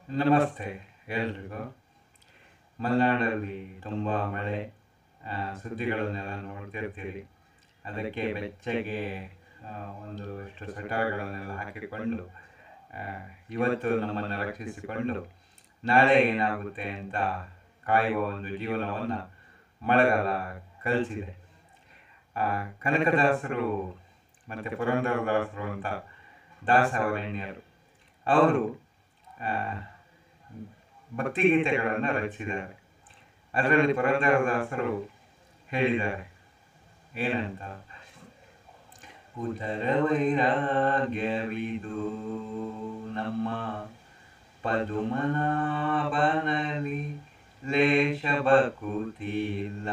ನಮಸ್ತೆ ಎಲ್ರಿಗೂ. ಮಲೆನಾಡಲ್ಲಿ ತುಂಬ ಮಳೆ, ಸುದ್ದಿಗಳನ್ನೆಲ್ಲ ನೋಡ್ತಿರ್ತೀರಿ. ಅದಕ್ಕೆ ಬೆಚ್ಚಗೆ ಒಂದಷ್ಟು ಸ್ವೆಟರ್ಗಳನ್ನೆಲ್ಲ ಹಾಕಿಕೊಂಡು ಇವತ್ತು ನಮ್ಮನ್ನು ರಕ್ಷಿಸಿಕೊಂಡು ನಾಳೆ ಏನಾಗುತ್ತೆ ಅಂತ ಕಾಯುವ ಒಂದು ಜೀವನವನ್ನು ಮಳೆಗಾಲ ಕಲಿಸಿದೆ. ಕನಕದಾಸರು ಮತ್ತು ಪುರಂದರದಾಸರು ಅಂತ ದಾಸವರೇಣ್ಯರು ಅವರು ಭಕ್ತಿಗೀತೆಗಳನ್ನು ರಚಿಸಿದ್ದಾರೆ. ಅದರಲ್ಲಿ ಪುರಂದರದಾಸರು ಹೇಳಿದ್ದಾರೆ ಏನಂತ: ಉದರ ವೈರಾಗ್ಯವಿದು ನಮ್ಮ ಪದುಮನಾಭನಲ್ಲಿ ಲೇಷ ಬಕುತಿಲ್ಲ,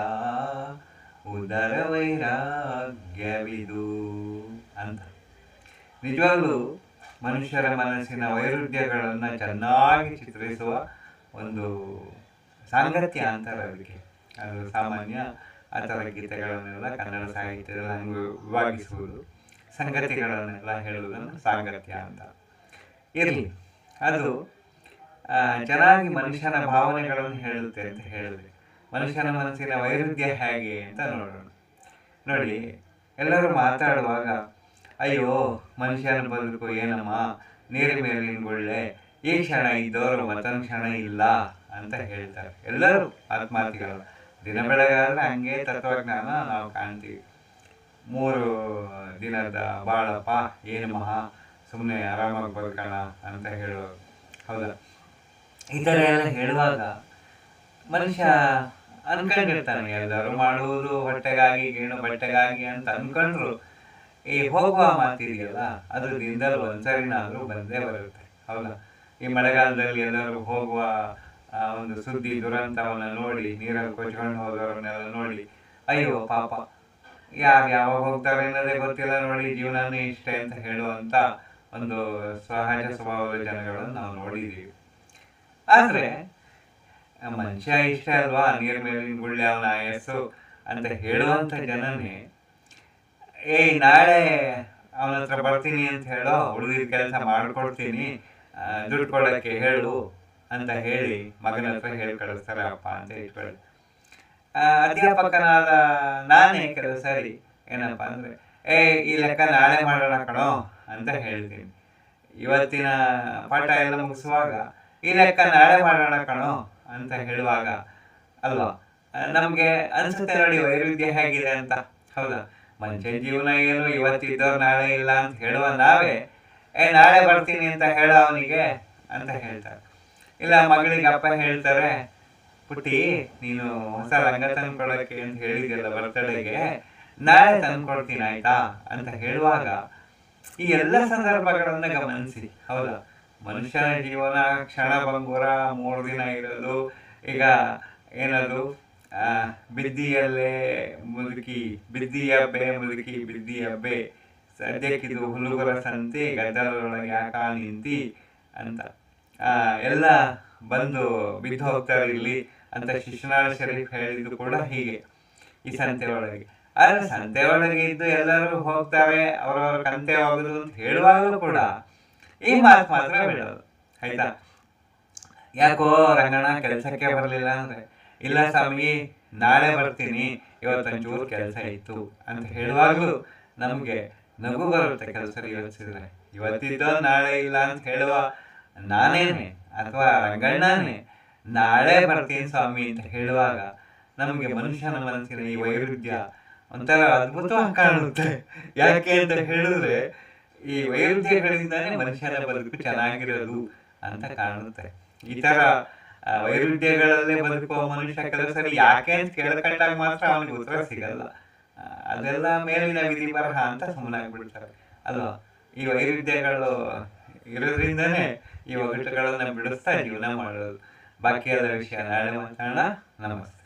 ಉದರ ವೈರಾಗ್ಯವಿದು ಅಂತ. ನಿಜವಾಗ್ಲೂ ಮನುಷ್ಯರ ಮನಸ್ಸಿನ ವೈರುಧ್ಯಗಳನ್ನು ಚೆನ್ನಾಗಿ ಚಿತ್ರಿಸುವ ಒಂದು ಸಾಂಗತ್ಯ ಅಂತಾರೆ ಅದಕ್ಕೆ. ಅದು ಸಾಮಾನ್ಯ ಆ ಥರ ಗೀತೆಗಳನ್ನೆಲ್ಲ ಕನ್ನಡ ಸಾಹಿತ್ಯದಲ್ಲಿ ವಿಭಾಗಿಸುವುದು, ಸಂಗತಿಗಳನ್ನೆಲ್ಲ ಹೇಳುವುದನ್ನು ಸಾಂಗತ್ಯ ಅಂತ. ಇರಲಿ, ಅದು ಚೆನ್ನಾಗಿ ಮನುಷ್ಯನ ಭಾವನೆಗಳನ್ನು ಹೇಳುತ್ತೆ ಅಂತ ಹೇಳಿದೆ. ಮನುಷ್ಯನ ಮನಸ್ಸಿನ ವೈರುಧ್ಯ ಹೇಗೆ ಅಂತ ನೋಡೋಣ. ನೋಡಿ, ಎಲ್ಲರೂ ಮಾತಾಡುವಾಗ ಅಯ್ಯೋ ಮನುಷ್ಯನ ಬದುಕು ಏನಮ್ಮ, ನೀರಿನ ಮೇಲಿನ ಗುಳ್ಳೆ, ಈ ಕ್ಷಣ ಇದ್ದವರು ಮತ್ತೊಂದು ಕ್ಷಣ ಇಲ್ಲ ಅಂತ ಹೇಳ್ತಾರೆ ಎಲ್ಲರೂ ಆತ್ಮಹತ್ಯೆಗಳು. ದಿನ ಬೆಳಗಾದ್ರೆ ಹಂಗೆ ತತ್ವಜ್ಞಾನ ನಾವು ಕಾಣ್ತೀವಿ. 3 ದಿನದ ಬಾಳಪ್ಪ ಏನು ಮಹಾ, ಸುಮ್ಮನೆ ಆರಾಮಾಗಿ ಬದುಕೋಣ ಅಂತ ಹೇಳೋರು. ಹೌದಾ? ಈ ಥರ ಎಲ್ಲ ಹೇಳುವಾಗ ಮನುಷ್ಯ ಅನ್ಕೊಂಡಿರ್ತಾನೆ ಎಲ್ಲರೂ ಮಾಡುವುದು ಹೊಟ್ಟೆಗಾಗಿ ಗೇಣು ಬಟ್ಟೆಗಾಗಿ ಅಂತ ಅನ್ಕೊಂಡ್ರು ಈ ಹೋಗುವ ಮಾತಿದೆಯಲ್ಲ, ಅದು ದಿನದಲ್ಲಿ ಒಂದ್ಸರಿನಾದರೂ ಬಂದೇ ಬರುತ್ತೆ. ಹೌದಾ? ಈ ಮಳೆಗಾಲದಲ್ಲಿ ಎಲ್ಲರೂ ಹೋಗುವ ಒಂದು ಸುದ್ದಿ ದುರಂತವನ್ನು ನೋಡಿ, ನೀರಲ್ಲಿ ಕೊಚ್ಕೊಂಡು ಹೋದವ್ರನ್ನೆಲ್ಲ ನೋಡಿ ಅಯ್ಯೋ ಪಾಪ, ಯಾವಾಗ ಹೋಗ್ತಾರೆ ಅನ್ನೋದೇ ಗೊತ್ತಿಲ್ಲ ನೋಡಿ, ಜೀವನನೇ ಇಷ್ಟೇ ಅಂತ ಹೇಳುವಂಥ ಒಂದು ಸಹಜ ಸ್ವಭಾವದ ಜನಗಳನ್ನು ನಾವು ನೋಡಿದ್ದೀವಿ. ಆದರೆ ಮನುಷ್ಯ ಇಷ್ಟ ಅಲ್ವಾ, ನೀರ್ ಮೇಲಿನ ಗುಳ್ಳೆ ಅವನ ಆಯಸ್ಸು ಅಂತ ಹೇಳುವಂಥ ಜನನೇ ನಾಳೆ ಅವನ ಹತ್ರ ಬರ್ತೀನಿ ಅಂತ ಹೇಳೋ, ಉಳಿದಿದ್ದ ಕೆಲಸ ಮಾಡ್ಕೊಡ್ತೀನಿ, ದುಡ್ಡು ಕೊಡೋಕ್ಕೆ ಹೇಳು ಅಂತ ಹೇಳಿ ಮಗನ ಹತ್ರ ಹೇಳಿ ಕಳಿಸ್ತಾರೆ ಅಪ್ಪ ಅಂತ ಇಟ್ಕೊಳ್ಳಿ. ಅಧ್ಯಾಪಕನಾದ ನಾನೇ ಕೆಲವು ಸರಿ ಏನಪ್ಪ ಅಂದರೆ ಈ ಲೆಕ್ಕ ನಾಳೆ ಮಾಡೋಣ ಕಣೋ ಅಂತ ಹೇಳ್ತೀನಿ. ಇವತ್ತಿನ ಪಾಠ ಎಲ್ಲ ಮುಗಿಸುವಾಗ ಈ ಲೆಕ್ಕ ನಾಳೆ ಮಾಡೋಣ ಕಣೋ ಅಂತ ಹೇಳುವಾಗ ಅಲ್ವಾ ನಮಗೆ ಅನ್ಸುತ್ತೆ ನೋಡಿ ವೈರುಧ್ಯ ಹೇಗಿದೆ ಅಂತ. ಹೌದಾ? ಮನುಷ್ಯನ ಜೀವನ ಏನು, ಇವತ್ತಿದ್ದವ್ರು ನಾಳೆ ಇಲ್ಲ ಅಂತ ಹೇಳುವ ನಾವೇ ನಾಳೆ ಬರ್ತೀನಿ ಅಂತ ಹೇಳೋ ಅವನಿಗೆ ಅಂತ ಹೇಳ್ತಾರೆ. ಇಲ್ಲ ಮಗಳಿಗೆ ಅಪ್ಪ ಹೇಳ್ತಾರೆ, ಪುಟ್ಟಿ ನೀನು ಹೊಸ ರಂಗ ತಂದ್ಕೊಡೋಕ್ಕೆ ಅಂತ ಹೇಳಿದ್ಯಲ್ಲ ಬರ್ತಡೆಗೆ, ನಾಳೆ ತಂದ್ಕೊಡ್ತೀನಿ ಆಯ್ತಾ ಅಂತ ಹೇಳುವಾಗ ಈ ಎಲ್ಲ ಸಂದರ್ಭಗಳನ್ನ ಗಮನಿಸಿ. ಹೌದಾ? ಮನುಷ್ಯನ ಜೀವನ ಕ್ಷಣ ಭಂಗುರ, 3 ದಿನ ಇರೋದು. ಈಗ ಏನದು ಬಿದ್ದಿಯಲ್ಲೇ ಮುದುಕಿ, ಬಿದ್ದಿಯಬ್ಬೆ ಮುದುಕಿ ಬಿದ್ದಿಯಬ್ಬೆ, ಸದ್ಯಕ್ಕಿದು ಹುಡುಗರ ಸಂತೆ, ಗದ್ದಲದೊಳಗೆ ಯಾಕ ನಿಂತಿ ಅಂತ ಎಲ್ಲ ಬಂದು ಬಿದ್ದು ಹೋಗ್ತಾರೆ ಇಲ್ಲಿ ಅಂತ ಶಿಶುನಾಳ ಶರೀಫ್ ಹೇಳಿದ್ದು ಕೂಡ ಹೀಗೆ ಈ ಸಂತೆ ಒಳಗೆ. ಆದರೆ ಸಂತೆ ಒಳಗೆ ಇದ್ದು ಎಲ್ಲರೂ ಹೋಗ್ತಾರೆ, ಅವರವರ ಕಂತೆ ಹೋಗುದು ಅಂತ ಹೇಳುವಾಗಲೂ ಕೂಡ ಈ ಮಾತು ಮಾತ್ರ ಬಿಡೋದು. ಆಯ್ತಾ? ಯಾಕೋ ರಂಗಣ್ಣ ಕೆಲಸಕ್ಕೆ ಬರಲಿಲ್ಲ ಅಂದ್ರೆ, ಇಲ್ಲ ಸ್ವಾಮಿ ನಾಳೆ ಬರ್ತೀನಿ, ಇವತ್ತೊಂಚೂರು ಕೆಲಸ ಇತ್ತು ಅಂತ ಹೇಳುವಾಗಲೂ ನಮಗೆ ನಗು ಬರುತ್ತೆ. ಕೆಲಸ ಯೋಚಿಸಿದ್ರೆ ಇವತ್ತಿದ್ದೋ ನಾಳೆ ಇಲ್ಲ ಅಂತ ಹೇಳುವ ನಾನೇನೆ ಅಥವಾ ರಂಗಣ್ಣನೇ ನಾಳೆ ಬರ್ತೀನಿ ಸ್ವಾಮಿ ಅಂತ ಹೇಳುವಾಗ ನಮಗೆ ಮನುಷ್ಯನ ಮನಸ್ಸಿನ ಈ ವೈರುಧ್ಯ ಒಂಥರ ಅದ್ಭುತವಾಗಿ ಕಾಣುತ್ತೆ. ಯಾಕೆ ಅಂತ ಹೇಳಿದ್ರೆ ಈ ವೈರುಧ್ಯಗಳಿಂದಾನೇ ಮನುಷ್ಯನ ಬದುಕು ಚೆನ್ನಾಗಿರೋದು ಅಂತ ಕಾಣುತ್ತೆ. ಈ ತರ ವೈರುಧ್ಯಗಳಲ್ಲೇ ಬದುಕುವ ಮನುಷ್ಯ ಕೆಲವು ಸರಿ ಯಾಕೆ ಅಂತ ಕೇಳ್ಕೊಂಡಾಗ ಮಾತ್ರ ಅವನಿಗೆ ಉತ್ತರ ಸಿಗಲ್ಲ. ಅದೆಲ್ಲ ಮೇಲಿನ ವಿಧಿ ಬರಹ ಅಂತ ಸುಮ್ಮನಾಗ್ಬಿಡ್ತಾರೆ ಅಲ್ವಾ? ಈ ವೈರುಧ್ಯಗಳು ಇರೋದ್ರಿಂದನೇ ಈ ಒಗಟುಗಳನ್ನ ಬಿಡಿಸ್ತಾ ಜೀವನ ಮಾಡೋದು. ಬಾಕಿ ಎಲ್ಲ ವಿಷಯ ನಾಳೆ ಮಾತಾಡೋಣ. ನಮಸ್ತೆ.